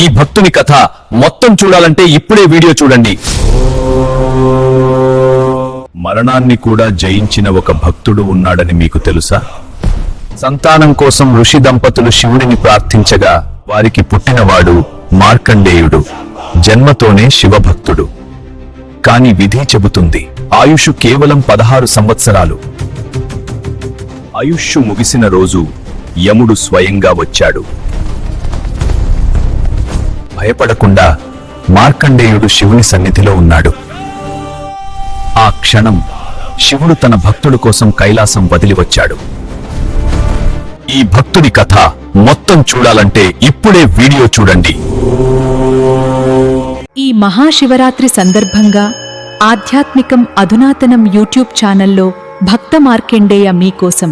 ఈ భక్తుని కథ మొత్తం చూడాలంటే ఇప్పుడే వీడియో చూడండి. మరణాన్ని కూడా జయించిన ఒక భక్తుడు ఉన్నాడని మీకు తెలుసా? సంతానం కోసం ఋషి దంపతులు శివుడిని ప్రార్థించగా వారికి పుట్టినవాడు మార్కండేయుడు. జన్మతోనే శివభక్తుడు. కాని విధి చెబుతుంది ఆయుష్ కేవలం 16 సంవత్సరాలు. ఆయుష్ ముగిసిన రోజు యముడు స్వయంగా వచ్చాడు. భయపడకుండా మార్కండేయుడు శివుని సన్నిధిలో ఉన్నాడు. ఆ క్షణం శివుడు తన భక్తుడు కోసం కైలాసం వదిలి వచ్చాడు. ఈ భక్తుడి కథ మొత్తం చూడాలంటే ఇప్పుడే వీడియో చూడండి. ఈ మహాశివరాత్రి సందర్భంగా ఆధ్యాత్మికం అధునాతనం యూట్యూబ్ ఛానల్లో భక్త మార్కండేయ మీకోసం